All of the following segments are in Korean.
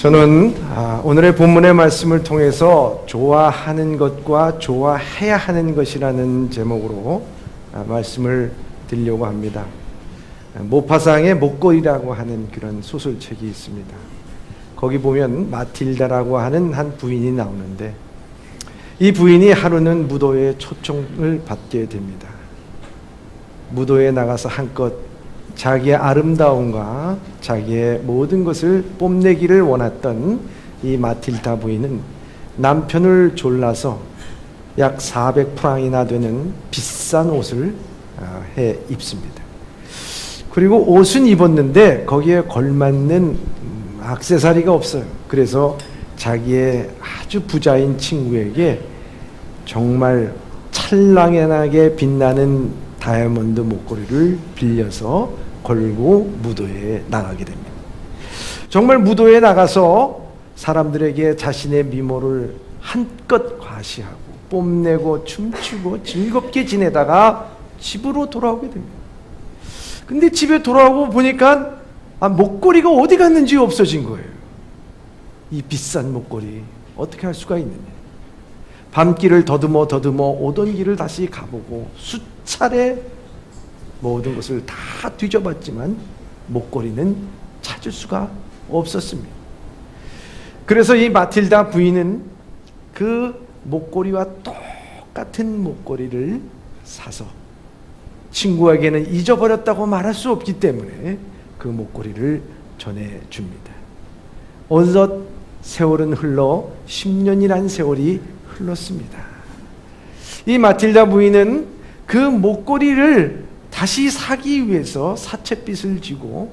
저는 오늘의 본문의 말씀을 통해서 좋아하는 것과 좋아해야 하는 것이라는 제목으로 말씀을 드리려고 합니다. 모파상의 목걸이라고 하는 그런 소설책이 있습니다. 거기 보면 마틸다라고 하는 한 부인이 나오는데, 이 부인이 하루는 무도회 초청을 받게 됩니다. 무도회에 나가서 한껏 자기의 아름다움과 자기의 모든 것을 뽐내기를 원했던 이 마틸다 부인은 남편을 졸라서 약 400프랑이나 되는 비싼 옷을 해 입습니다. 그리고 옷은 입었는데 거기에 걸맞는 액세서리가 없어요. 그래서 자기의 아주 부자인 친구에게 정말 찰랑하게 빛나는 다이아몬드 목걸이를 빌려서 걸고 무도회에 나가게 됩니다. 정말 무도회에 나가서 사람들에게 자신의 미모를 한껏 과시하고 뽐내고 춤추고 즐겁게 지내다가 집으로 돌아오게 됩니다. 근데 집에 돌아오고 보니까 목걸이가 어디 갔는지 없어진 거예요. 이 비싼 목걸이 어떻게 할 수가 있느냐. 밤길을 더듬어 오던 길을 다시 가보고 수차례 모든 것을 다 뒤져봤지만 목걸이는 찾을 수가 없었습니다. 그래서 이 마틸다 부인은 그 목걸이와 똑같은 목걸이를 사서 친구에게는 잊어버렸다고 말할 수 없기 때문에 그 목걸이를 전해줍니다. 어느덧 세월은 흘러 10년이란 세월이 흘렀습니다. 이 마틸다 부인은 그 목걸이를 다시 사기 위해서 사채빚을 지고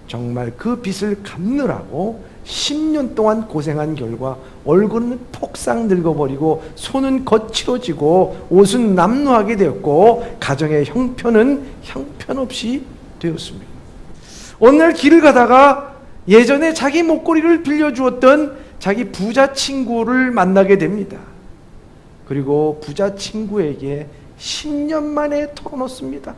정말 그 빚을 갚느라고 10년 동안 고생한 결과 얼굴은 폭삭 늙어버리고 손은 거칠어지고 옷은 남루하게 되었고 가정의 형편은 형편없이 되었습니다. 어느 날 길을 가다가 예전에 자기 목걸이를 빌려주었던 자기 부자 친구를 만나게 됩니다. 그리고 부자 친구에게 10년 만에 털어놓습니다.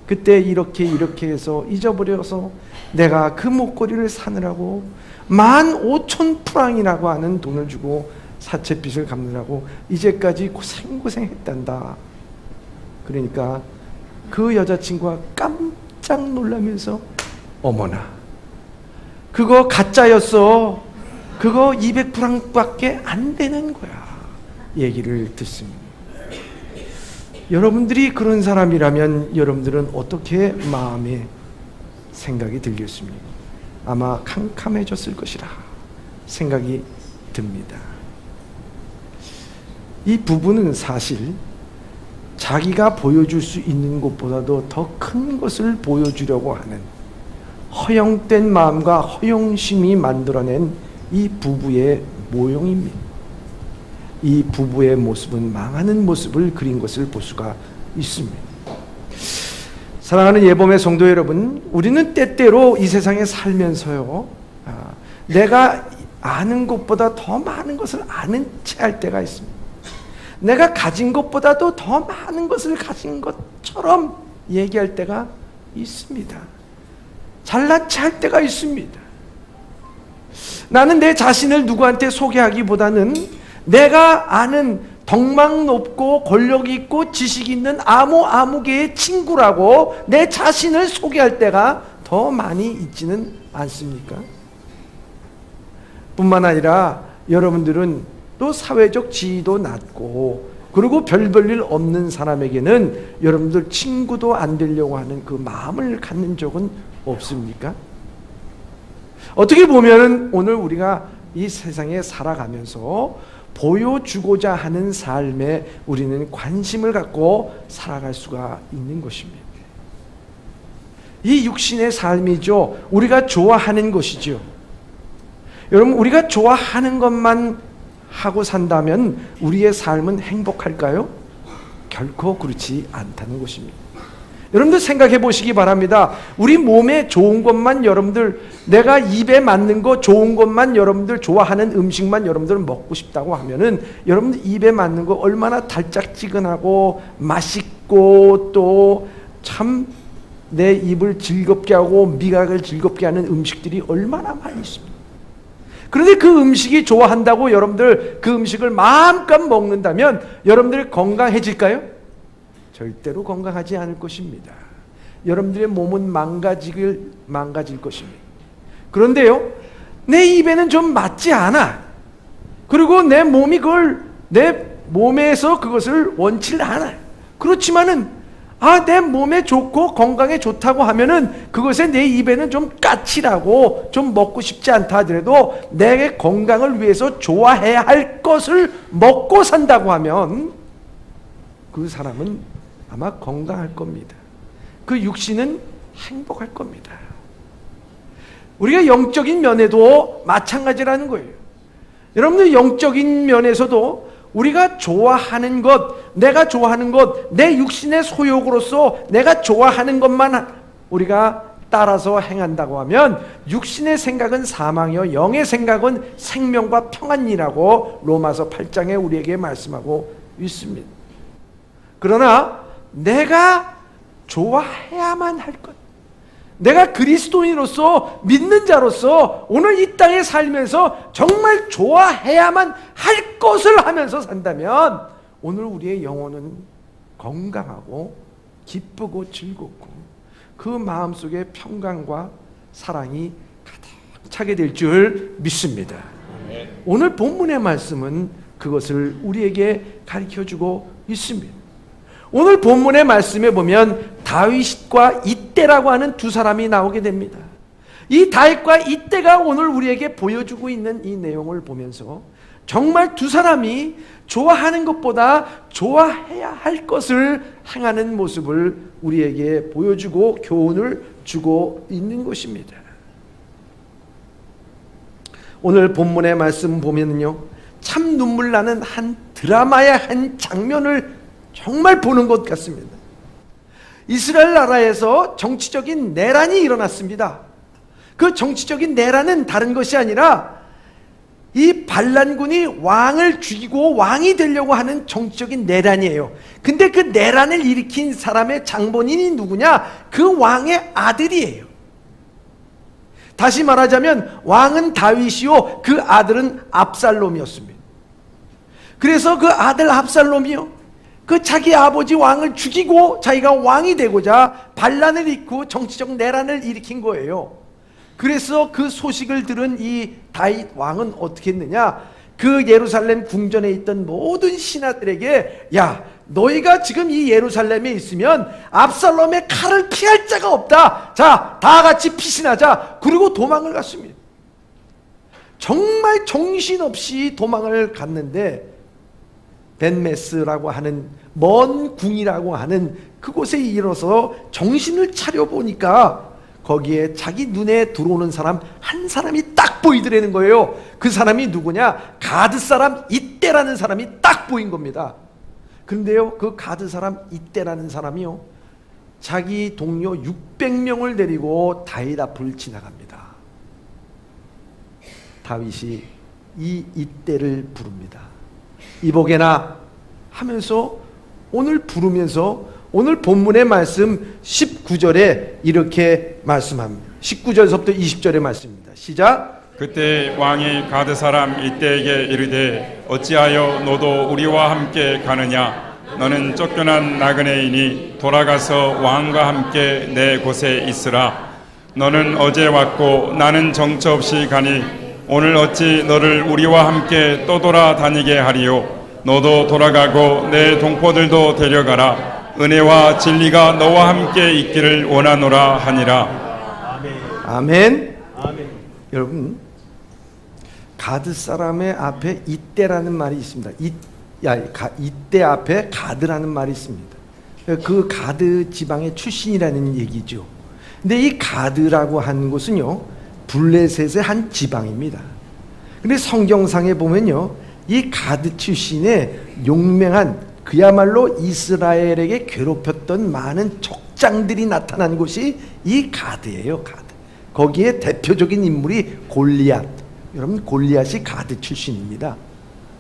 그때 이렇게 해서 잊어버려서 내가 그 목걸이를 사느라고 15,000프랑이라고 하는 돈을 주고 사채빚을 갚느라고 이제까지 고생했단다. 그러니까 그 여자친구가 깜짝 놀라면서 어머나 그거 가짜였어. 그거 200프랑밖에 안 되는 거야. 얘기를 듣습니다. 여러분들이 그런 사람이라면 여러분들은 어떻게 마음에 생각이 들겠습니까? 아마 캄캄해졌을 것이라 생각이 듭니다. 이 부부는 사실 자기가 보여줄 수 있는 것보다도 더 큰 것을 보여주려고 하는 허영된 마음과 허영심이 만들어낸 이 부부의 모형입니다. 이 부부의 모습은 망하는 모습을 그린 것을 볼 수가 있습니다. 사랑하는 예범의 성도 여러분, 우리는 때때로 이 세상에 살면서요, 내가 아는 것보다 더 많은 것을 아는 채 할 때가 있습니다. 내가 가진 것보다도 더 많은 것을 가진 것처럼 얘기할 때가 있습니다. 잘난 체 할 때가 있습니다. 나는 내 자신을 누구한테 소개하기보다는 내가 아는 덕망 높고 권력 있고 지식 있는 아무개의 친구라고 내 자신을 소개할 때가 더 많이 있지는 않습니까? 뿐만 아니라 여러분들은 또 사회적 지위도 낮고 그리고 별 볼 일 없는 사람에게는 여러분들 친구도 안 되려고 하는 그 마음을 갖는 적은 없습니까? 어떻게 보면 오늘 우리가 이 세상에 살아가면서 보여주고자 하는 삶에 우리는 관심을 갖고 살아갈 수가 있는 것입니다. 이 육신의 삶이죠. 우리가 좋아하는 것이죠. 여러분, 우리가 좋아하는 것만 하고 산다면 우리의 삶은 행복할까요? 결코 그렇지 않다는 것입니다. 여러분들 생각해 보시기 바랍니다. 우리 몸에 좋은 것만 여러분들, 내가 입에 맞는 거 좋은 것만 여러분들 좋아하는 음식만 여러분들 먹고 싶다고 하면은 여러분들 입에 맞는 거 얼마나 달짝지근하고 맛있고 또 참 내 입을 즐겁게 하고 미각을 즐겁게 하는 음식들이 얼마나 많이 있습니다. 그런데 그 음식이 좋아한다고 여러분들 그 음식을 마음껏 먹는다면 여러분들 건강해질까요? 절대로 건강하지 않을 것입니다. 여러분들의 몸은 망가질 것입니다. 그런데요, 내 입에는 좀 맞지 않아. 그리고 내 몸에서 그것을 원치 않아. 그렇지만은 내 몸에 좋고 건강에 좋다고 하면은 그것에 내 입에는 좀 까칠하고 좀 먹고 싶지 않다 하더라도 내 건강을 위해서 좋아해야 할 것을 먹고 산다고 하면 그 사람은 아마 건강할 겁니다. 그 육신은 행복할 겁니다. 우리가 영적인 면에도 마찬가지라는 거예요. 여러분들 영적인 면에서도 우리가 좋아하는 것, 내가 좋아하는 것, 내 육신의 소욕으로서 내가 좋아하는 것만 우리가 따라서 행한다고 하면 육신의 생각은 사망이요 영의 생각은 생명과 평안이라고 로마서 8장에 우리에게 말씀하고 있습니다. 그러나 내가 좋아해야만 할 것, 내가 그리스도인으로서 믿는 자로서 오늘 이 땅에 살면서 정말 좋아해야만 할 것을 하면서 산다면 오늘 우리의 영혼은 건강하고 기쁘고 즐겁고 그 마음속에 평강과 사랑이 가득 차게 될 줄 믿습니다. 오늘 본문의 말씀은 그것을 우리에게 가르쳐주고 있습니다. 오늘 본문의 말씀에 보면 다윗과 이때라고 하는 두 사람이 나오게 됩니다. 이 다윗과 이때가 오늘 우리에게 보여주고 있는 이 내용을 보면서 정말 두 사람이 좋아하는 것보다 좋아해야 할 것을 행하는 모습을 우리에게 보여주고 교훈을 주고 있는 것입니다. 오늘 본문의 말씀 보면요, 참 눈물 나는 한 드라마의 한 장면을 정말 보는 것 같습니다. 이스라엘 나라에서 정치적인 내란이 일어났습니다. 그 정치적인 내란은 다른 것이 아니라 이 반란군이 왕을 죽이고 왕이 되려고 하는 정치적인 내란이에요. 근데 그 내란을 일으킨 사람의 장본인이 누구냐? 그 왕의 아들이에요. 다시 말하자면 왕은 다윗이요, 그 아들은 압살롬이었습니다. 그래서 그 아들 압살롬이요, 그 자기 아버지 왕을 죽이고 자기가 왕이 되고자 반란을 일으키고 정치적 내란을 일으킨 거예요. 그래서 그 소식을 들은 이 다윗 왕은 어떻게 했느냐? 그 예루살렘 궁전에 있던 모든 신하들에게, 야, 너희가 지금 이 예루살렘에 있으면 압살롬의 칼을 피할 자가 없다. 자, 다 같이 피신하자. 그리고 도망을 갔습니다. 정말 정신없이 도망을 갔는데 벤메스라고 하는 먼 궁이라고 하는 그곳에 이르러서 정신을 차려보니까 거기에 자기 눈에 들어오는 사람 한 사람이 딱 보이더라는 거예요. 그 사람이 누구냐? 가드 사람 이때라는 사람이 딱 보인 겁니다. 그런데요, 그 가드 사람 이때라는 사람이요, 자기 동료 600명을 데리고 다윗 앞을 지나갑니다. 다윗이 이 이때를 부릅니다. 이보게나 하면서 오늘 부르면서 오늘 본문의 말씀 19절에 이렇게 말씀합니다. 19절에서부터 20절의 말씀입니다. 시작. 그때 왕이 가드 사람 이때에게 이르되 어찌하여 너도 우리와 함께 가느냐? 너는 쫓겨난 나그네이니 돌아가서 왕과 함께 내 곳에 있으라. 너는 어제 왔고 나는 정처 없이 가니 오늘 어찌 너를 우리와 함께 떠돌아다니게 하리요? 너도 돌아가고 내 동포들도 데려가라. 은혜와 진리가 너와 함께 있기를 원하노라 하니라. 아멘. 아멘. 여러분, 가드 사람의 앞에 이때라는 말이 있습니다. 이때 앞에 가드라는 말이 있습니다. 그 가드 지방의 출신이라는 얘기죠. 근데 이 가드라고 하는 곳은요, 블레셋의 한 지방입니다. 근데 성경상에 보면요, 이 가드 출신의 용맹한, 그야말로 이스라엘에게 괴롭혔던 많은 족장들이 나타난 곳이 이 가드예요. 가드. 거기에 대표적인 인물이 골리앗. 여러분, 골리앗이 가드 출신입니다.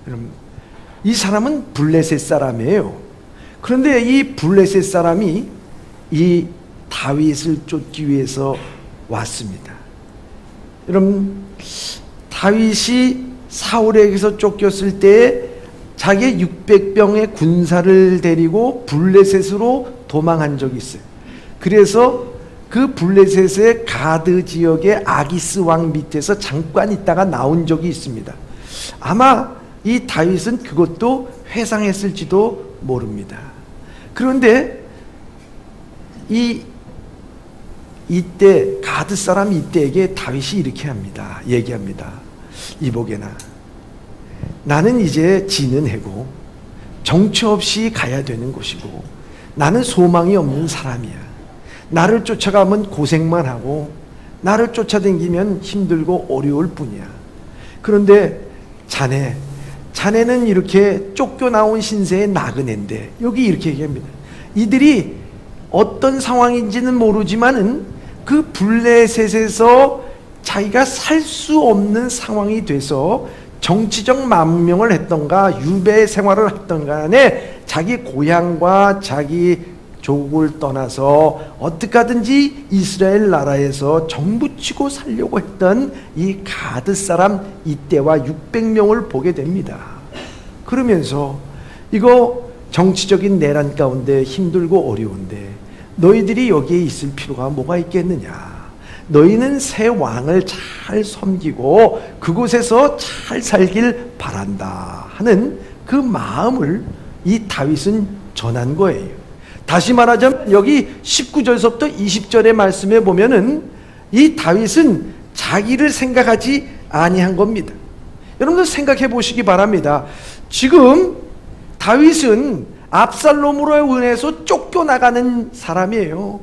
여러분, 이 사람은 블레셋 사람이에요. 그런데 이 블레셋 사람이 이 다윗을 쫓기 위해서 왔습니다. 여러분, 다윗이 사울에게서 쫓겼을 때 자기의 600병의 군사를 데리고 블레셋으로 도망한 적이 있어요. 그래서 그 블레셋의 가드 지역의 아기스 왕 밑에서 잠깐 있다가 나온 적이 있습니다. 아마 이 다윗은 그것도 회상했을지도 모릅니다. 그런데 이때 가드 사람 이때에게 다윗이 이렇게 합니다. 얘기합니다. 이보게나, 나는 이제 지는 해고 정처 없이 가야 되는 곳이고 나는 소망이 없는 사람이야. 나를 쫓아가면 고생만 하고 나를 쫓아다니면 힘들고 어려울 뿐이야. 그런데 자네는 이렇게 쫓겨나온 신세의 나그네인데, 여기 이렇게 얘기합니다. 이들이 어떤 상황인지는 모르지만은 그 블레셋에서 자기가 살 수 없는 상황이 돼서 정치적 망명을 했던가 유배 생활을 했던 간에 자기 고향과 자기 조국을 떠나서 어떻게 하든지 이스라엘 나라에서 정부치고 살려고 했던 이 가드 사람 이때와 600명을 보게 됩니다. 그러면서 이거 정치적인 내란 가운데 힘들고 어려운데 너희들이 여기에 있을 필요가 뭐가 있겠느냐. 너희는 새 왕을 잘 섬기고 그곳에서 잘 살길 바란다 하는 그 마음을 이 다윗은 전한 거예요. 다시 말하자면 여기 19절서부터 20절의 말씀에 보면은 이 다윗은 자기를 생각하지 아니한 겁니다. 여러분들 생각해 보시기 바랍니다. 지금 다윗은 압살롬으로 인해서 쫓겨나가는 사람이에요.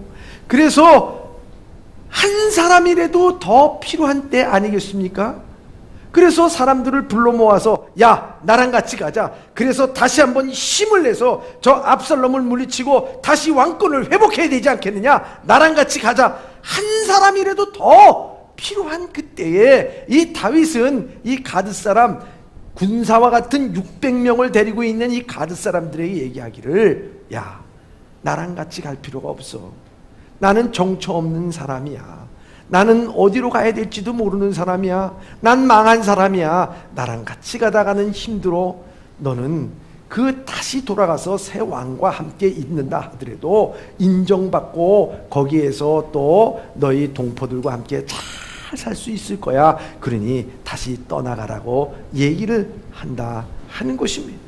그래서 한 사람이라도 더 필요한 때 아니겠습니까? 그래서 사람들을 불러 모아서 야, 나랑 같이 가자. 그래서 다시 한번 힘을 내서 저 압살롬을 물리치고 다시 왕권을 회복해야 되지 않겠느냐. 나랑 같이 가자. 한 사람이라도 더 필요한 그때에 이 다윗은 이 가드 사람 군사와 같은 600명을 데리고 있는 이 가드 사람들에게 얘기하기를, 야, 나랑 같이 갈 필요가 없어. 나는 정처 없는 사람이야. 나는 어디로 가야 될지도 모르는 사람이야. 난 망한 사람이야. 나랑 같이 가다가는 힘들어. 너는 그 다시 돌아가서 새 왕과 함께 있는다 하더라도 인정받고 거기에서 또 너희 동포들과 함께 잘 살 수 있을 거야. 그러니 다시 떠나가라고 얘기를 한다 하는 것입니다.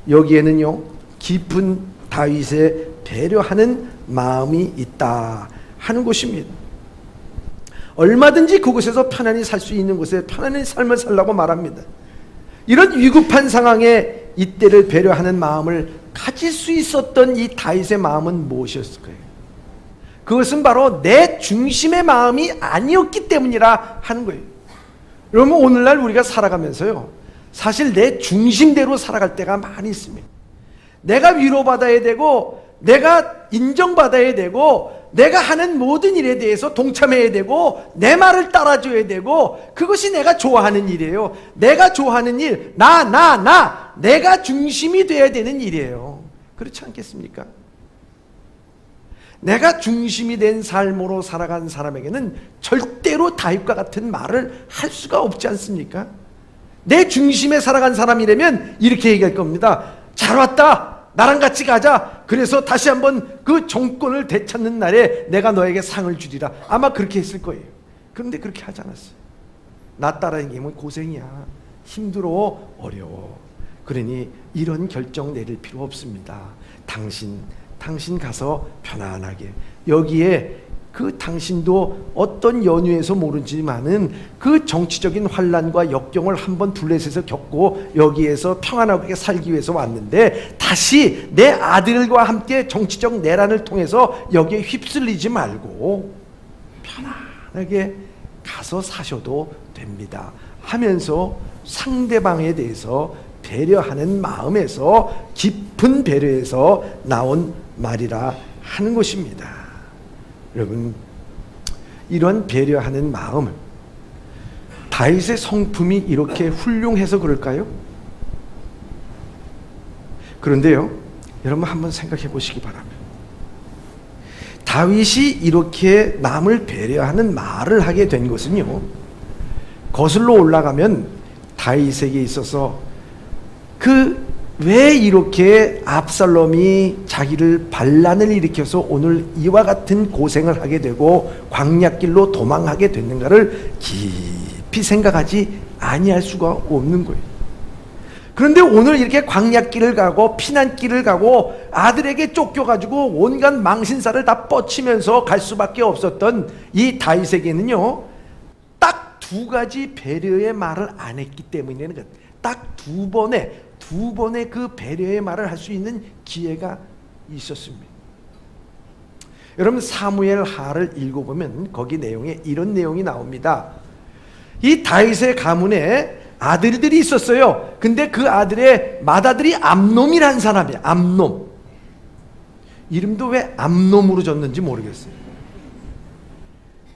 여기에는요, 깊은 다윗의 배려하는 마음이 있다 하는 것입니다. 얼마든지 그곳에서 편안히 살 수 있는 곳에 편안히 삶을 살라고 말합니다. 이런 위급한 상황에 이때를 배려하는 마음을 가질 수 있었던 이 다윗의 마음은 무엇이었을까요? 그것은 바로 내 중심의 마음이 아니었기 때문이라 하는 거예요. 여러분, 오늘날 우리가 살아가면서요, 사실 내 중심대로 살아갈 때가 많이 있습니다. 내가 위로받아야 되고 내가 인정받아야 되고 내가 하는 모든 일에 대해서 동참해야 되고 내 말을 따라줘야 되고 그것이 내가 좋아하는 일이에요. 내가 좋아하는 일, 내가 중심이 돼야 되는 일이에요. 그렇지 않겠습니까? 내가 중심이 된 삶으로 살아간 사람에게는 절대로 다윗과 같은 말을 할 수가 없지 않습니까? 내 중심에 살아간 사람이라면 이렇게 얘기할 겁니다. 잘 왔다. 나랑 같이 가자. 그래서 다시 한번 그 정권을 되찾는 날에 내가 너에게 상을 주리라. 아마 그렇게 했을 거예요. 그런데 그렇게 하지 않았어요. 나 따라다니면 고생이야. 힘들어. 어려워. 그러니 이런 결정 내릴 필요 없습니다. 당신 가서 편안하게. 여기에 그 당신도 어떤 연유에서 모르지만은 그 정치적인 환란과 역경을 한번 블레셋에서 겪고 여기에서 평안하게 살기 위해서 왔는데 다시 내 아들과 함께 정치적 내란을 통해서 여기에 휩쓸리지 말고 편안하게 가서 사셔도 됩니다 하면서 상대방에 대해서 배려하는 마음에서 깊은 배려에서 나온 말이라 하는 것입니다. 여러분, 이런 배려하는 마음, 다윗의 성품이 이렇게 훌륭해서 그럴까요? 그런데요, 여러분 한번 생각해 보시기 바랍니다. 다윗이 이렇게 남을 배려하는 말을 하게 된 것은요, 거슬러 올라가면 다윗에게 있어서 왜 이렇게 압살롬이 자기를 반란을 일으켜서 오늘 이와 같은 고생을 하게 되고 광야길로 도망하게 됐는가를 깊이 생각하지 아니할 수가 없는 거예요. 그런데 오늘 이렇게 광야길을 가고 피난길을 가고 아들에게 쫓겨가지고 온갖 망신살을 다 뻗치면서 갈 수밖에 없었던 이 다윗에게는요, 딱 두 가지 배려의 말을 안 했기 때문이라는 것. 딱 두 번의 그 배려의 말을 할 수 있는 기회가 있었습니다. 여러분, 사무엘 하를 읽어보면 거기 내용에 이런 내용이 나옵니다. 이 다윗의 가문에 아들들이 있었어요. 근데 그 아들의 맏아들이 암놈이라는 사람이에요. 암놈. 이름도 왜 암놈으로 졌는지 모르겠어요.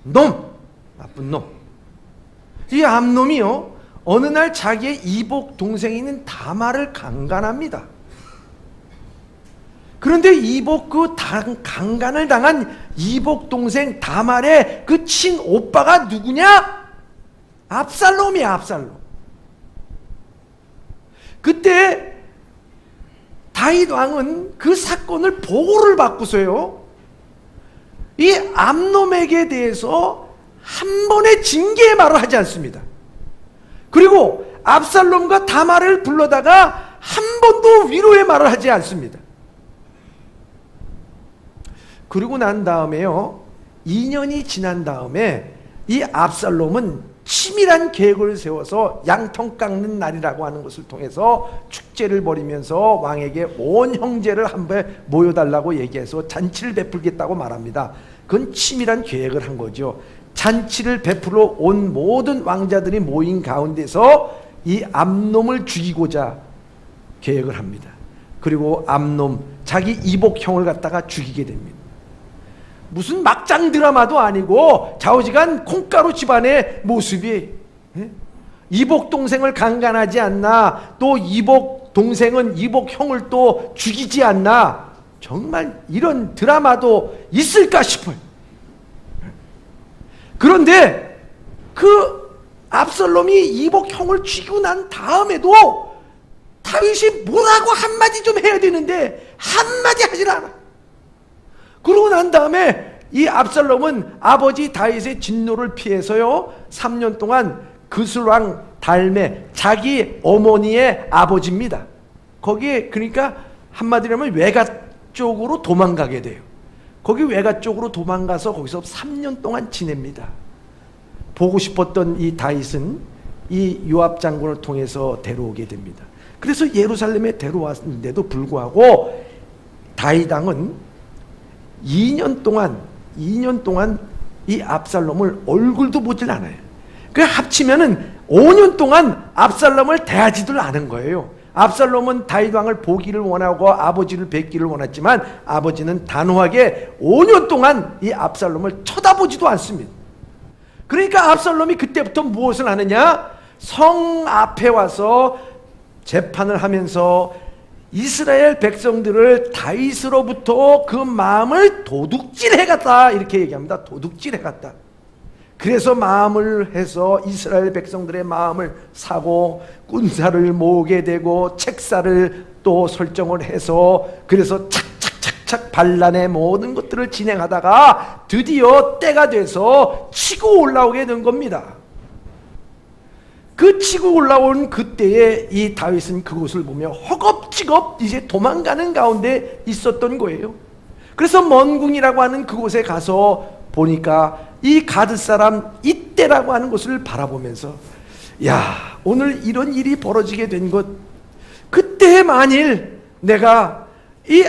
놈! 나쁜 놈. 이 암놈이요, 어느 날 자기의 이복 동생인 다말을 강간합니다. 그런데 강간을 당한 이복 동생 다말의 그 친오빠가 누구냐? 압살롬이야, 압살롬. 그때 다윗 왕은 그 사건을 보고를 받고서요, 이 암놈에게 대해서 한 번의 징계의 말을 하지 않습니다. 그리고 압살롬과 다말을 불러다가 한 번도 위로의 말을 하지 않습니다. 그리고 난 다음에요, 2년이 지난 다음에 이 압살롬은 치밀한 계획을 세워서 양통 깎는 날이라고 하는 것을 통해서 축제를 벌이면서 왕에게 온 형제를 한 번에 모여달라고 얘기해서 잔치를 베풀겠다고 말합니다. 그건 치밀한 계획을 한 거죠. 잔치를 베풀어 온 모든 왕자들이 모인 가운데서 이 암놈을 죽이고자 계획을 합니다. 그리고 암놈, 자기 이복형을 갖다가 죽이게 됩니다. 무슨 막장 드라마도 아니고 좌우지간 콩가루 집안의 모습이, 이복 동생을 강간하지 않나, 또 이복 동생은 이복 형을 또 죽이지 않나, 정말 이런 드라마도 있을까 싶어요. 그런데 그 압살롬이 이복 형을 죽이고 난 다음에도 다윗이 뭐라고 한마디 좀 해야 되는데 한마디 하질 않아. 그러고 난 다음에 이 압살롬은 아버지 다윗의 진노를 피해서요, 3년 동안 그술왕 달메, 자기 어머니의 아버지입니다. 거기에, 그러니까 한마디로 하면 외가 쪽으로 도망가게 돼요. 거기 외가 쪽으로 도망가서 거기서 3년 동안 지냅니다. 보고 싶었던 이 다윗은 이 요압 장군을 통해서 데려오게 됩니다. 그래서 예루살렘에 데려왔는데도 불구하고 다윗 왕은 2년 동안 이 압살롬을 얼굴도 보질 않아요. 그 합치면은 5년 동안 압살롬을 대하지도 않은 거예요. 압살롬은 다윗 왕을 보기를 원하고 아버지를 뵙기를 원했지만 아버지는 단호하게 5년 동안 이 압살롬을 쳐다보지도 않습니다. 그러니까 압살롬이 그때부터 무엇을 하느냐? 성 앞에 와서 재판을 하면서 이스라엘 백성들을 다윗으로부터 그 마음을 도둑질해갔다, 이렇게 얘기합니다. 도둑질해갔다. 그래서 마음을 해서 이스라엘 백성들의 마음을 사고 군사를 모으게 되고 책사를 또 설정을 해서, 그래서 착착착착 반란의 모든 것들을 진행하다가 드디어 때가 돼서 치고 올라오게 된 겁니다. 그 치고 올라온 그때에 이 다윗은 그곳을 보며 허겁지겁 이제 도망가는 가운데 있었던 거예요. 그래서 먼궁이라고 하는 그곳에 가서 보니까 이 가드 사람 이때라고 하는 곳을 바라보면서, 야, 오늘 이런 일이 벌어지게 된 것, 그때 만일 내가 이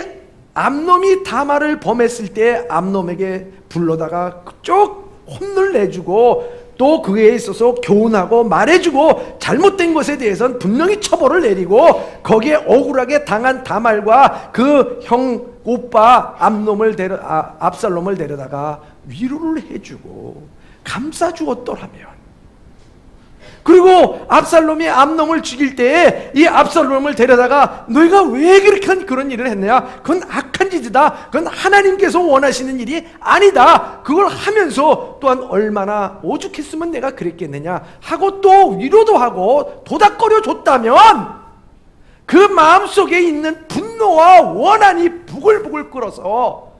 암놈이 다말을 범했을 때 암놈에게 불러다가 쭉 혼을 내주고 또 그에 있어서 교훈하고 말해주고 잘못된 것에 대해서는 분명히 처벌을 내리고 거기에 억울하게 당한 다말과 그 형 오빠 압살롬을 데려다가 위로를 해주고 감싸주었더라면, 그리고 압살롬이 암놈을 죽일 때에 이 압살롬을 데려다가 너희가 왜 그렇게 그런 일을 했느냐, 그건 악한 일이다. 그건 하나님께서 원하시는 일이 아니다. 그걸 하면서 또한 얼마나 오죽했으면 내가 그랬겠느냐 하고 또 위로도 하고 도닥거려 줬다면 그 마음속에 있는 분노와 원한이 부글부글 끓어서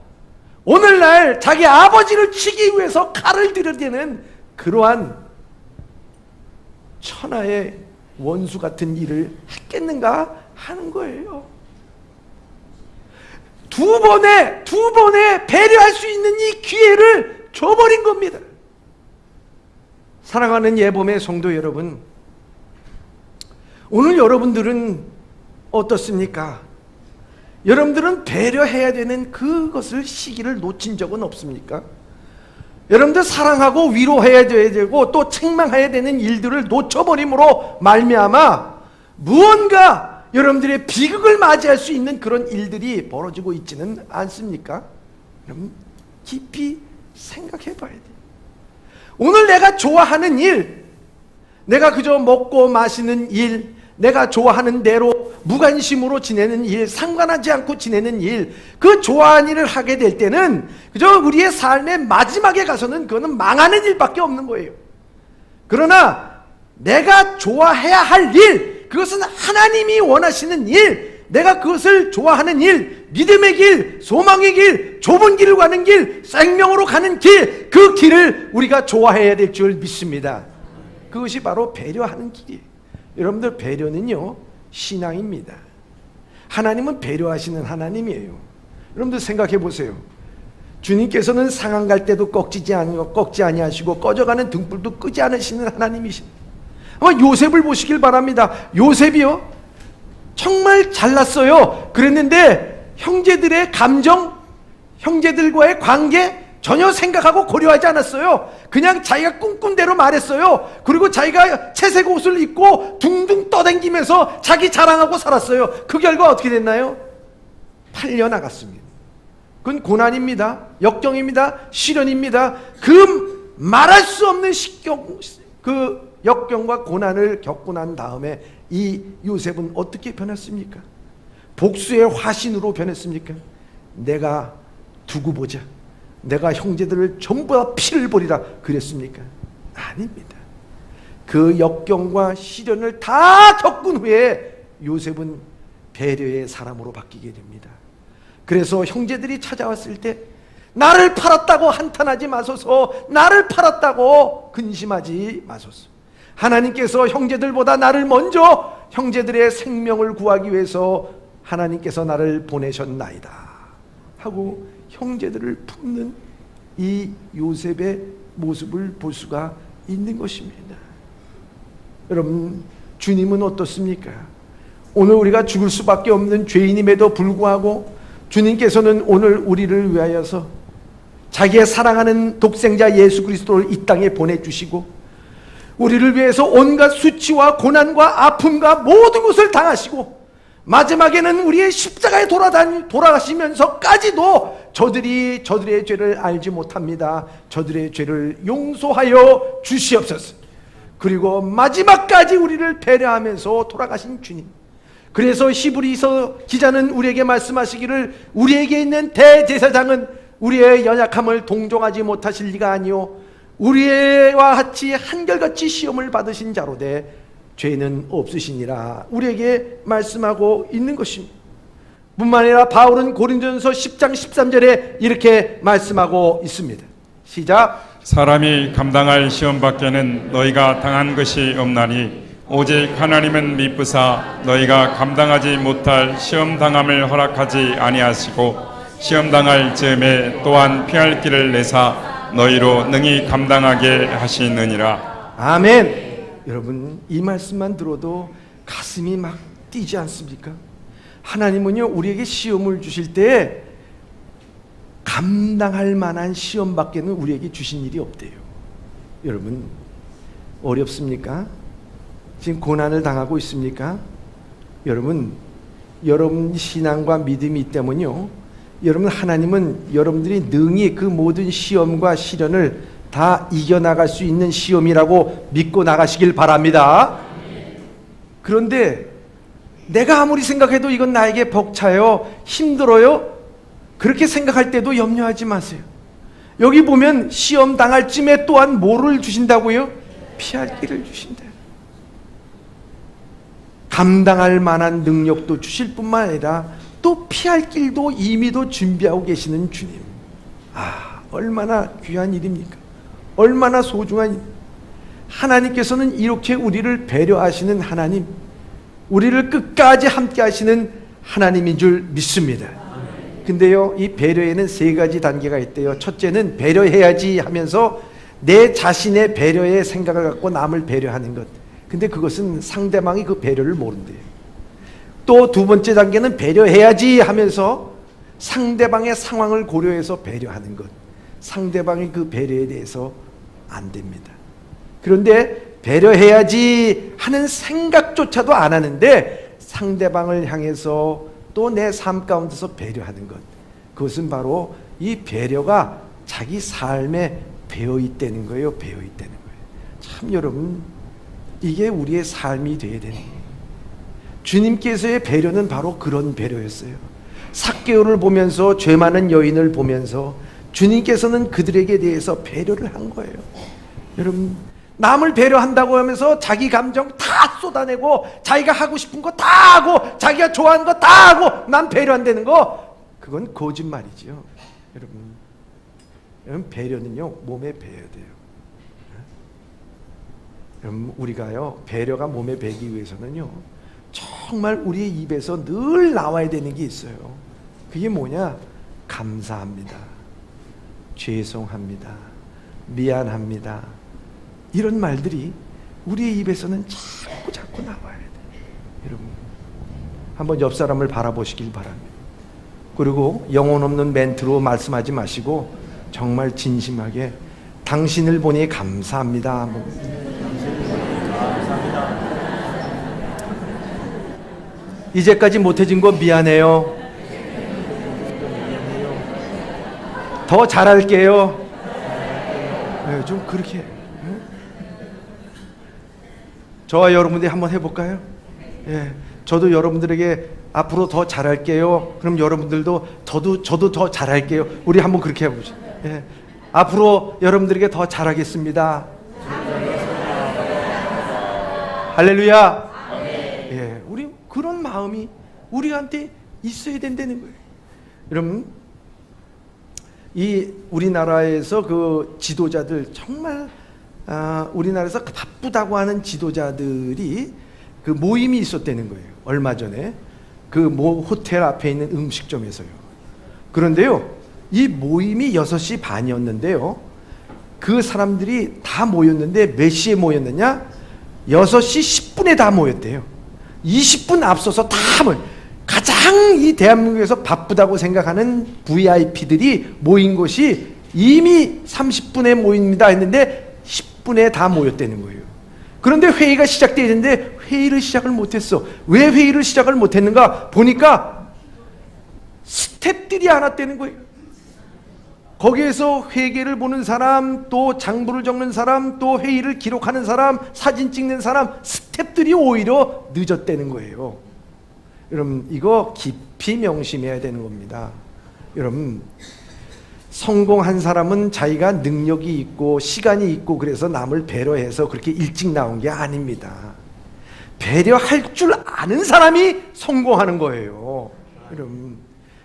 오늘날 자기 아버지를 치기 위해서 칼을 들여대는 그러한 천하의 원수 같은 일을 했겠는가 하는 거예요. 두 번에 배려할 수 있는 이 기회를 줘버린 겁니다. 사랑하는 예봄의 성도 여러분, 오늘 여러분들은 어떻습니까? 여러분들은 배려해야 되는 그것을 시기를 놓친 적은 없습니까? 여러분들 사랑하고 위로해야 되고 또 책망해야 되는 일들을 놓쳐버림으로 말미암아 무언가 여러분들의 비극을 맞이할 수 있는 그런 일들이 벌어지고 있지는 않습니까? 여러분 깊이 생각해 봐야 돼요. 오늘 내가 좋아하는 일, 내가 그저 먹고 마시는 일, 내가 좋아하는 대로 무관심으로 지내는 일, 상관하지 않고 지내는 일, 그 좋아하는 일을 하게 될 때는 그저 우리의 삶의 마지막에 가서는 그거는 망하는 일밖에 없는 거예요. 그러나 내가 좋아해야 할 일, 그것은 하나님이 원하시는 일, 내가 그것을 좋아하는 일, 믿음의 길, 소망의 길, 좁은 길을 가는 길, 생명으로 가는 길, 그 길을 우리가 좋아해야 될 줄 믿습니다. 그것이 바로 배려하는 길이에요. 여러분들 배려는요 신앙입니다. 하나님은 배려하시는 하나님이에요. 여러분들 생각해 보세요. 주님께서는 상한 갈 때도 꺾지 아니하시고 꺼져가는 등불도 끄지 않으시는 하나님이십니다. 아마 요셉을 보시길 바랍니다. 요셉이요 정말 잘났어요. 그랬는데 형제들의 감정, 형제들과의 관계 전혀 생각하고 고려하지 않았어요. 그냥 자기가 꿈꾼 대로 말했어요. 그리고 자기가 채색 옷을 입고 둥둥 떠다니면서 자기 자랑하고 살았어요. 그 결과 어떻게 됐나요? 팔려 나갔습니다. 그건 고난입니다. 역경입니다. 시련입니다. 그 말할 수 없는 그 역경과 고난을 겪고 난 다음에 이 요셉은 어떻게 변했습니까? 복수의 화신으로 변했습니까? 내가 두고 보자, 내가 형제들을 전부 다 피를 보리라 그랬습니까? 아닙니다. 그 역경과 시련을 다 겪은 후에 요셉은 배려의 사람으로 바뀌게 됩니다. 그래서 형제들이 찾아왔을 때 나를 팔았다고 한탄하지 마소서, 나를 팔았다고 근심하지 마소서. 하나님께서 형제들보다 나를 먼저 형제들의 생명을 구하기 위해서 하나님께서 나를 보내셨나이다 하고 형제들을 품는 이 요셉의 모습을 볼 수가 있는 것입니다. 여러분 주님은 어떻습니까? 오늘 우리가 죽을 수밖에 없는 죄인임에도 불구하고 주님께서는 오늘 우리를 위하여서 자기의 사랑하는 독생자 예수 그리스도를 이 땅에 보내주시고 우리를 위해서 온갖 수치와 고난과 아픔과 모든 것을 당하시고 마지막에는 우리의 십자가에 돌아가시면서까지도 저들의 죄를 알지 못합니다. 저들의 죄를 용서하여 주시옵소서. 그리고 마지막까지 우리를 배려하면서 돌아가신 주님. 그래서 히브리서 기자는 우리에게 말씀하시기를 우리에게 있는 대제사장은 우리의 연약함을 동정하지 못하실 리가 아니요 우리와 같이 한결같이 시험을 받으신 자로되 죄는 없으시니라 우리에게 말씀하고 있는 것입니다. 뿐만 아니라 바울은 고린도전서 10장 13절에 이렇게 말씀하고 있습니다. 시작. 사람이 감당할 시험 밖에는 너희가 당한 것이 없나니 오직 하나님은 미쁘사 너희가 감당하지 못할 시험 당함을 허락하지 아니하시고 시험 당할 즈음에 또한 피할 길을 내사 너희로 능히 감당하게 하시느니라. 아멘. 여러분 이 말씀만 들어도 가슴이 막 뛰지 않습니까? 하나님은요 우리에게 시험을 주실 때 감당할 만한 시험밖에는 우리에게 주신 일이 없대요. 여러분 어렵습니까? 지금 고난을 당하고 있습니까? 여러분 신앙과 믿음이 때문요 여러분 하나님은 여러분들이 능히 그 모든 시험과 시련을 다 이겨나갈 수 있는 시험이라고 믿고 나가시길 바랍니다. 그런데 내가 아무리 생각해도 이건 나에게 벅차요, 힘들어요, 그렇게 생각할 때도 염려하지 마세요. 여기 보면 시험 당할 쯤에 또한 뭐를 주신다고요? 피할 길을 주신다. 감당할 만한 능력도 주실 뿐만 아니라 또 피할 길도 이미도 준비하고 계시는 주님. 얼마나 귀한 일입니까? 얼마나 소중한 일. 하나님께서는 이렇게 우리를 배려하시는 하나님, 우리를 끝까지 함께 하시는 하나님인 줄 믿습니다. 근데요, 이 배려에는 세 가지 단계가 있대요. 첫째는 배려해야지 하면서 내 자신의 배려의 생각을 갖고 남을 배려하는 것. 근데 그것은 상대방이 그 배려를 모른대요. 또 두 번째 단계는 배려해야지 하면서 상대방의 상황을 고려해서 배려하는 것. 상대방의 그 배려에 대해서 안 됩니다. 그런데 배려해야지 하는 생각조차도 안 하는데 상대방을 향해서 또 내 삶 가운데서 배려하는 것. 그것은 바로 이 배려가 자기 삶에 배어있다는 거예요. 배어있다는 거예요. 참 여러분, 이게 우리의 삶이 되어야 되는 거예요. 주님께서의 배려는 바로 그런 배려였어요. 삭개오를 보면서, 죄 많은 여인을 보면서 주님께서는 그들에게 대해서 배려를 한 거예요. 여러분, 남을 배려한다고 하면서 자기 감정 다 쏟아내고 자기가 하고 싶은 거 다 하고 자기가 좋아하는 거 다 하고 난 배려한다는 거, 그건 거짓말이지요. 여러분, 배려는요 몸에 배어야 돼요. 여러분, 우리가요 배려가 몸에 배기 위해서는요 정말 우리의 입에서 늘 나와야 되는 게 있어요. 그게 뭐냐? 감사합니다, 죄송합니다, 미안합니다, 이런 말들이 우리의 입에서는 자꾸 나와야 돼요. 여러분, 한번 옆 사람을 바라보시길 바랍니다. 그리고 영혼 없는 멘트로 말씀하지 마시고 정말 진심하게 당신을 보니 감사합니다. 이제까지 못해진 거 미안해요. 더 잘할게요. 네, 좀 그렇게. 네? 저와 여러분들이 한번 해볼까요? 예, 저도 여러분들에게 앞으로 더 잘할게요. 그럼 여러분들도 저도 더 잘할게요. 우리 한번 그렇게 해보죠. 예, 앞으로 여러분들에게 더 잘하겠습니다. 할렐루야. 예, 우리 그런 마음이 우리한테 있어야 된다는 거예요. 여러분, 이 우리나라에서 그 지도자들 정말 우리나라에서 바쁘다고 하는 지도자들이 그 모임이 있었다는 거예요. 얼마 전에 그 호텔 앞에 있는 음식점에서요. 그런데요, 이 모임이 6시 반이었는데요. 그 사람들이 다 모였는데 몇 시에 모였느냐? 6시 10분에 다 모였대요. 20분 앞서서 다 가장 이 대한민국에서 바쁘다고 생각하는 VIP들이 모인 곳이 이미 30분에 모입니다 했는데 10분에 다 모였다는 거예요. 그런데 회의가 시작되어야 되는데 회의를 시작을 못했어. 왜 회의를 시작을 못했는가 보니까 스태프들이 안 왔다는 거예요. 거기에서 회계를 보는 사람, 또 장부를 적는 사람, 또 회의를 기록하는 사람, 사진 찍는 사람, 스태프들이 오히려 늦었다는 거예요. 여러분, 이거 깊이 명심해야 되는 겁니다. 여러분, 성공한 사람은 자기가 능력이 있고 시간이 있고 그래서 남을 배려해서 그렇게 일찍 나온 게 아닙니다. 배려할 줄 아는 사람이 성공하는 거예요. 여러분,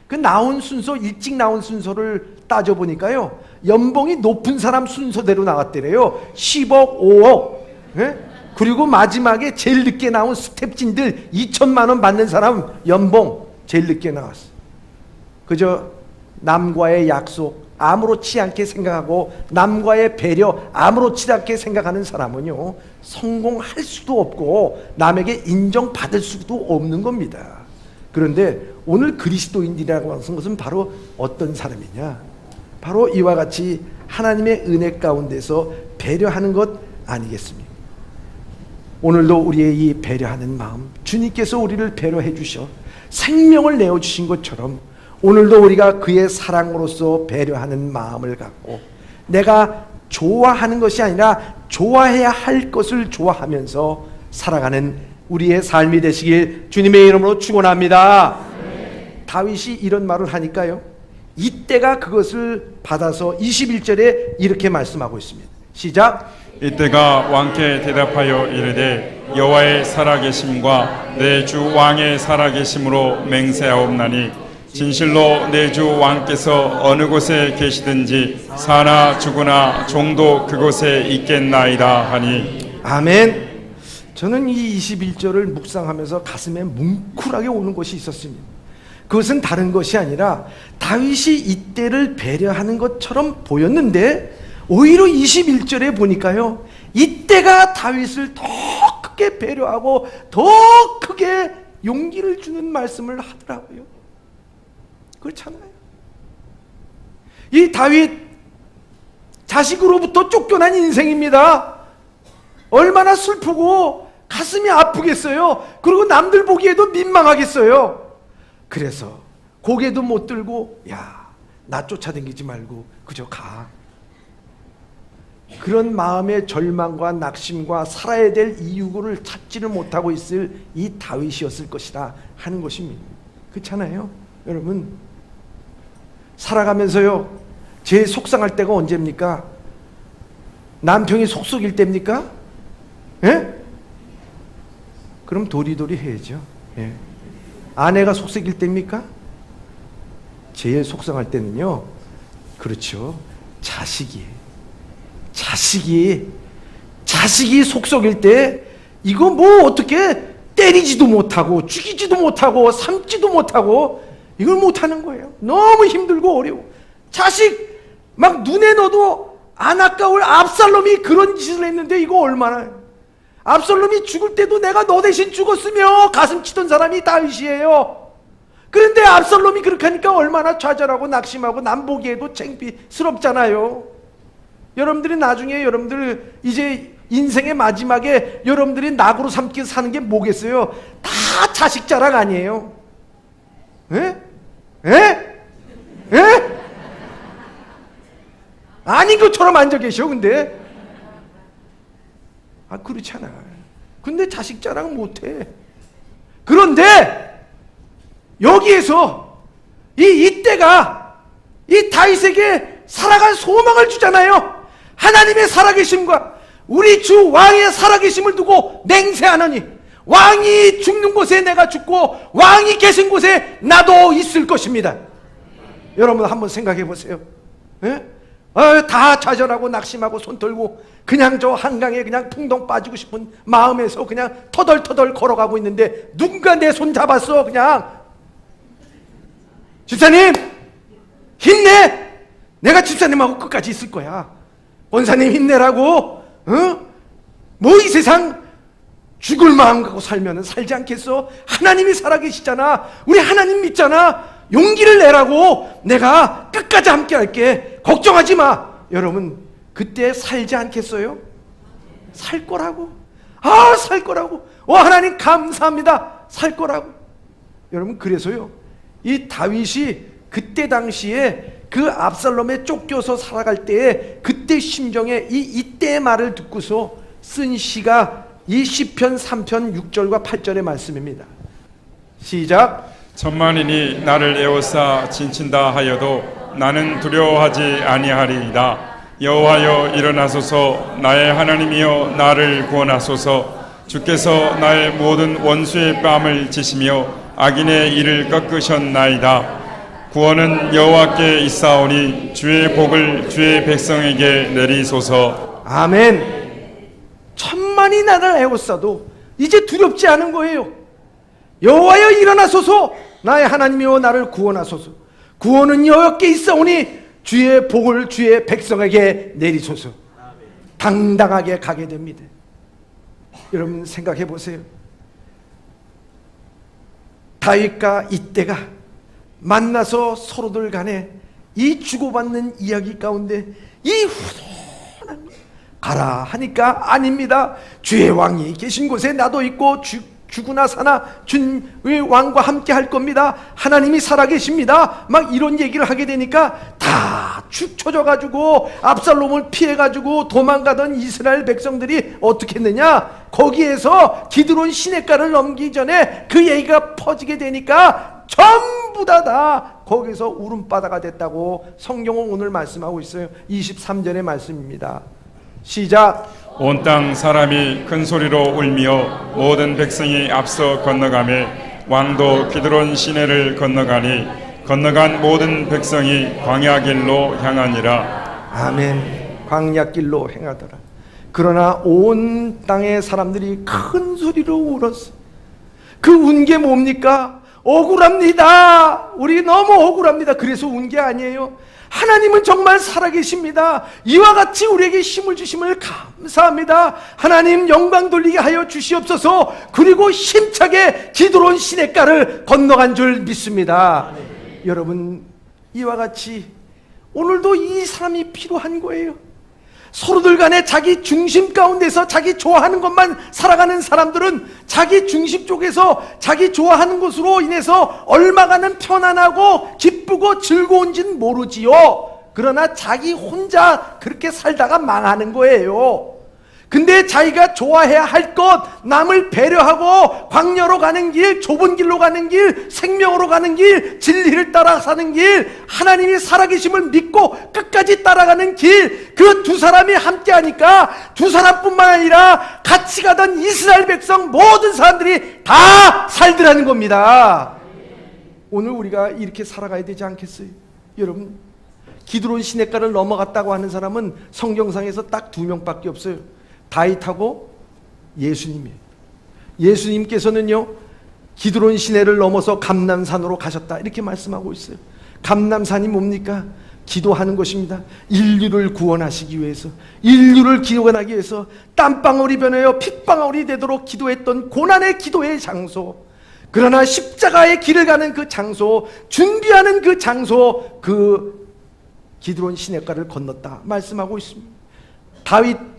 그 나온 순서, 일찍 나온 순서를 따져보니까요, 연봉이 높은 사람 순서대로 나왔대래요. 10억, 5억. 예? 그리고 마지막에 제일 늦게 나온 스텝진들 2천만 원 받는 사람 연봉 제일 늦게 나왔어. 그저 남과의 약속 아무렇지 않게 생각하고 남과의 배려 아무렇지 않게 생각하는 사람은요, 성공할 수도 없고 남에게 인정받을 수도 없는 겁니다. 그런데 오늘 그리스도인이라고 하는 것은 바로 어떤 사람이냐? 바로 이와 같이 하나님의 은혜 가운데서 배려하는 것 아니겠습니까? 오늘도 우리의 이 배려하는 마음, 주님께서 우리를 배려해 주셔 생명을 내어주신 것처럼 오늘도 우리가 그의 사랑으로서 배려하는 마음을 갖고 내가 좋아하는 것이 아니라 좋아해야 할 것을 좋아하면서 살아가는 우리의 삶이 되시길 주님의 이름으로 축원합니다. 다윗이 이런 말을 하니까요, 이때가 그것을 받아서 21절에 이렇게 말씀하고 있습니다. 시작. 이때가 왕께 대답하여 이르되 여호와의 살아계심과 내 주 왕의 살아계심으로 맹세하옵나니 진실로 내 주 왕께서 어느 곳에 계시든지 사나 죽으나 종도 그곳에 있겠나이다 하니. 아멘. 저는 이 21절을 묵상하면서 가슴에 뭉클하게 오는 것이 있었습니다. 그것은 다른 것이 아니라 다윗이 이때를 배려하는 것처럼 보였는데 오히려 21절에 보니까요, 이때가 다윗을 더 크게 배려하고 더 크게 용기를 주는 말씀을 하더라고요. 그렇잖아요. 이 다윗 자식으로부터 쫓겨난 인생입니다. 얼마나 슬프고 가슴이 아프겠어요. 그리고 남들 보기에도 민망하겠어요. 그래서 고개도 못 들고, 야, 나 쫓아다니지 말고 그저 가. 그런 마음의 절망과 낙심과 살아야 될 이유를 찾지를 못하고 있을 이 다윗이었을 것이라 하는 것입니다. 그렇잖아요. 여러분, 살아가면서요, 제일 속상할 때가 언제입니까? 남편이 속속일 때입니까? 예? 그럼 도리도리 해야죠. 예. 아내가 속썩일 때입니까? 제일 속상할 때는요, 그렇죠, 자식이 속썩일 때 이거 뭐 어떻게 때리지도 못하고 죽이지도 못하고 삶지도 못하고 이걸 못하는 거예요. 너무 힘들고 어려워. 자식 막 눈에 넣어도 안 아까울 압살롬이 그런 짓을 했는데 이거 얼마나, 압살롬이 죽을 때도 내가 너 대신 죽었으며 가슴 치던 사람이 다윗이에요. 그런데 압살롬이 그렇게 하니까 얼마나 좌절하고 낙심하고 남 보기에도 창피스럽잖아요. 여러분들이 나중에 여러분들 이제 인생의 마지막에 여러분들이 낙으로 삼기 사는 게 뭐겠어요? 다 자식 자랑 아니에요? 에? 에? 에? 아닌 것처럼 앉아 계셔. 근데 그렇잖아. 근데 자식 자랑 못해. 그런데 여기에서 이때가 이 다윗에게 살아갈 소망을 주잖아요. 하나님의 살아계심과 우리 주 왕의 살아계심을 두고 맹세하노니 왕이 죽는 곳에 내가 죽고 왕이 계신 곳에 나도 있을 것입니다. 여러분 한번 생각해 보세요. 예? 다 좌절하고 낙심하고 손 떨고 그냥 저 한강에 그냥 풍덩 빠지고 싶은 마음에서 그냥 터덜터덜 걸어가고 있는데 누군가 내 손 잡았어. 그냥 집사님 힘내. 내가 집사님하고 끝까지 있을 거야. 권사님 힘내라고. 뭐 이 세상 죽을 마음 갖고 살면 살지 않겠어? 하나님이 살아계시잖아. 우리 하나님 믿잖아. 용기를 내라고. 내가 끝까지 함께 할게. 걱정하지 마. 여러분 그때 살지 않겠어요? 살 거라고. 살 거라고. 하나님 감사합니다. 살 거라고. 여러분 그래서요, 이 다윗이 그때 당시에 그 압살롬에 쫓겨서 살아갈 때에 그때 심정에 이때의 말을 듣고서 쓴 시가 이 시편 3편 6절과 8절의 말씀입니다. 시작. 천만인이 나를 에워싸 진친다 하여도 나는 두려워하지 아니하리이다. 여호와여 일어나소서. 나의 하나님이여 나를 구원하소서. 주께서 나의 모든 원수의 뺨을 치시며 악인의 일을 꺾으셨나이다. 구원은 여호와께 있사오니 주의 복을 주의 백성에게 내리소서. 아멘. 천만이 나를 에워싸도 이제 두렵지 않은 거예요. 여호와여 일어나소서. 나의 하나님이여 나를 구원하소서. 구원은 여호와께 있사오니 주의 복을 주의 백성에게 내리소서. 당당하게 가게 됩니다. 여러분 생각해 보세요. 다윗과 이때가 만나서 서로들 간에 이 주고받는 이야기 가운데 이 후련한, 가라 하니까 아닙니다. 주의 왕이 계신 곳에 나도 있고 죽으나 사나 주의 왕과 함께 할 겁니다. 하나님이 살아계십니다. 막 이런 얘기를 하게 되니까 다 축 처져가지고 압살롬을 피해가지고 도망가던 이스라엘 백성들이 어떻게 했느냐, 거기에서 기드론 시냇가를 넘기기 전에 그 얘기가 퍼지게 되니까 전부 다 거기서 울음바다가 됐다고 성경은 오늘 말씀하고 있어요. 23절의 말씀입니다. 시작. 온 땅 사람이 큰 소리로 울며 모든 백성이 앞서 건너가매 왕도 기드론 시내를 건너가니 건너간 모든 백성이 광야길로 향하니라. 아멘. 광야길로 행하더라. 그러나 온 땅의 사람들이 큰 소리로 울었어. 그 운 게 뭡니까? 억울합니다. 우리 너무 억울합니다. 그래서 운 게 아니에요. 하나님은 정말 살아계십니다. 이와 같이 우리에게 힘을 주심을 감사합니다. 하나님 영광 돌리게 하여 주시옵소서. 그리고 힘차게 기드론 시냇가를 건너간 줄 믿습니다. 여러분, 이와 같이 오늘도 이 사람이 필요한 거예요. 서로들 간에 자기 중심 가운데서 자기 좋아하는 것만 살아가는 사람들은 자기 중심 쪽에서 자기 좋아하는 것으로 인해서 얼마가는 편안하고 기쁘고 즐거운지는 모르지요. 그러나 자기 혼자 그렇게 살다가 망하는 거예요. 근데 자기가 좋아해야 할 것, 남을 배려하고 광야로 가는 길, 좁은 길로 가는 길, 생명으로 가는 길, 진리를 따라 사는 길, 하나님이 살아계심을 믿고 끝까지 따라가는 길, 그 두 사람이 함께 하니까 두 사람뿐만 아니라 같이 가던 이스라엘 백성 모든 사람들이 다 살더라는 겁니다. 오늘 우리가 이렇게 살아가야 되지 않겠어요? 여러분, 기드론 시냇가를 넘어갔다고 하는 사람은 성경상에서 딱 2명밖에 없어요. 다윗하고 예수님이에요. 예수님께서는요, 기드론 시내를 넘어서 감람산으로 가셨다 이렇게 말씀하고 있어요. 감람산이 뭡니까? 기도하는 것입니다. 인류를 구원하시기 위해서, 인류를 기원하기 위해서 땀방울이 변하여 핏방울이 되도록 기도했던 고난의 기도의 장소, 그러나 십자가의 길을 가는 그 장소, 준비하는 그 장소, 그 기드론 시냇가를 건넜다 말씀하고 있습니다. 다윗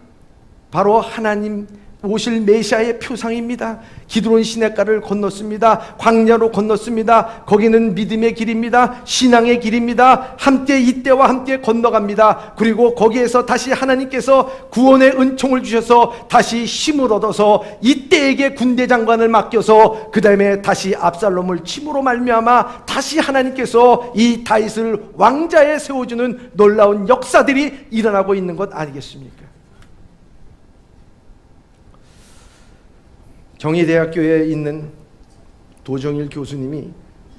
바로 하나님 오실 메시아의 표상입니다. 기드론 시냇가를 건넜습니다. 광야로 건넜습니다. 거기는 믿음의 길입니다. 신앙의 길입니다. 함께 이때와 함께 건너갑니다. 그리고 거기에서 다시 하나님께서 구원의 은총을 주셔서 다시 힘을 얻어서 이때에게 군대 장관을 맡겨서 그 다음에 다시 압살롬을 침으로 말미암아 다시 하나님께서 이 다윗을 왕자에 세워주는 놀라운 역사들이 일어나고 있는 것 아니겠습니까? 경희대학교에 있는 도정일 교수님이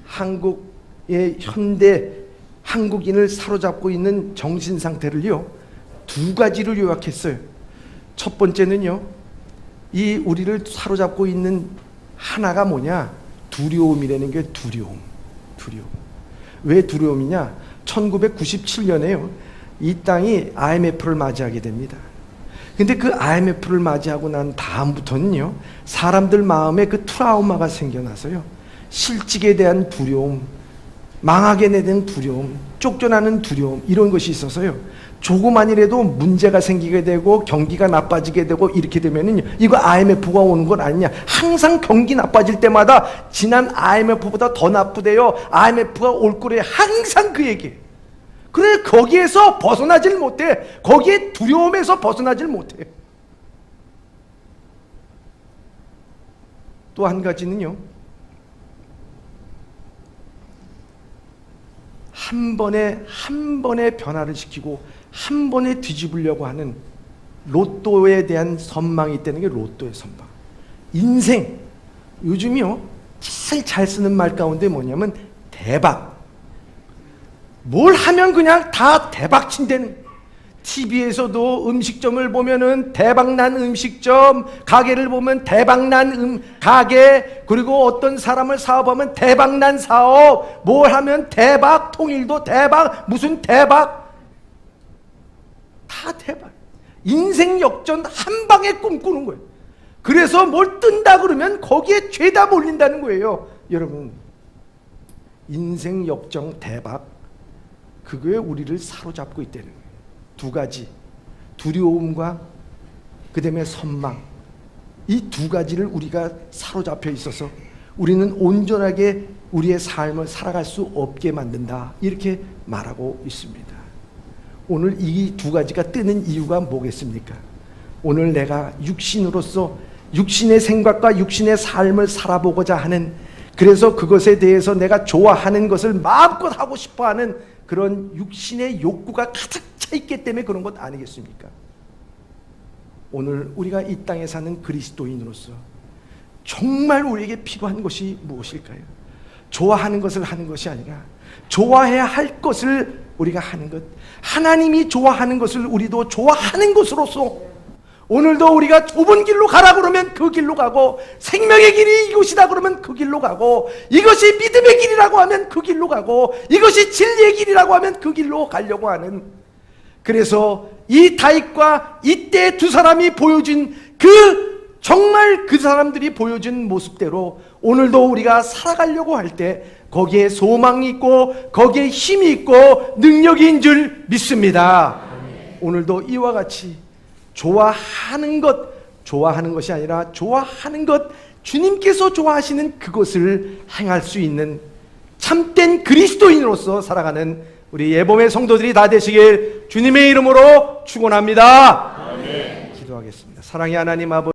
한국의 현대 한국인을 사로잡고 있는 정신 상태를요, 2가지를 요약했어요. 첫 번째는요, 이 우리를 사로잡고 있는 하나가 뭐냐? 두려움이라는 게 두려움. 왜 두려움이냐? 1997년에요, 이 땅이 IMF를 맞이하게 됩니다. 근데 그 IMF를 맞이하고 난 다음부터는요, 사람들 마음에 그 트라우마가 생겨나서요, 실직에 대한 두려움, 망하게 되는 두려움, 쫓겨나는 두려움, 이런 것이 있어서요, 조그만이라도 문제가 생기게 되고 경기가 나빠지게 되고 이렇게 되면은요, 이거 IMF가 오는 건 아니냐. 항상 경기 나빠질 때마다 지난 IMF보다 더 나쁘대요. IMF가 올 거래. 항상 그 얘기예요. 그래, 거기에서 벗어나질 못해. 거기에 두려움에서 벗어나질 못해. 또 한 가지는요, 한 번에 변화를 시키고 한 번에 뒤집으려고 하는 로또에 대한 선망이 있다는 게 로또의 선망. 인생, 요즘이요, 제일 잘 쓰는 말 가운데 뭐냐면 대박. 뭘 하면 그냥 다 대박친다는. TV에서도 음식점을 보면은 대박난 음식점, 가게를 보면 대박난 가게, 그리고 어떤 사람을 사업하면 대박난 사업, 뭘 하면 대박, 통일도 대박, 무슨 대박, 다 대박. 인생 역전 한 방에 꿈꾸는 거예요. 그래서 뭘 뜬다 그러면 거기에 죄다 몰린다는 거예요. 여러분, 인생 역전 대박, 그거에 우리를 사로잡고 있다는 거예요. 2가지, 두려움과 그 다음에 선망, 이 2가지를 우리가 사로잡혀 있어서 우리는 온전하게 우리의 삶을 살아갈 수 없게 만든다, 이렇게 말하고 있습니다. 오늘 이 2가지가 뜨는 이유가 뭐겠습니까? 오늘 내가 육신으로서 육신의 생각과 육신의 삶을 살아보고자 하는 그래서 그것에 대해서 내가 좋아하는 것을 마음껏 하고 싶어하는 그런 육신의 욕구가 가득 차 있기 때문에 그런 것 아니겠습니까? 오늘 우리가 이 땅에 사는 그리스도인으로서 정말 우리에게 필요한 것이 무엇일까요? 좋아하는 것을 하는 것이 아니라 좋아해야 할 것을 우리가 하는 것, 하나님이 좋아하는 것을 우리도 좋아하는 것으로서 오늘도 우리가 좁은 길로 가라 그러면 그 길로 가고, 생명의 길이 이곳이다 그러면 그 길로 가고, 이것이 믿음의 길이라고 하면 그 길로 가고, 이것이 진리의 길이라고 하면 그 길로 가려고 하는, 그래서 이 다윗과 이때 두 사람이 보여준 정말 그 사람들이 보여준 모습대로 오늘도 우리가 살아가려고 할 때 거기에 소망이 있고 거기에 힘이 있고 능력이 있는 줄 믿습니다. 오늘도 이와 같이 좋아하는 것이 아니라 좋아하는 것, 주님께서 좋아하시는 그것을 행할 수 있는 참된 그리스도인으로서 살아가는 우리 예범의 성도들이 다 되시길 주님의 이름으로 축원합니다. 기도하겠습니다. 사랑의 하나님 아버지,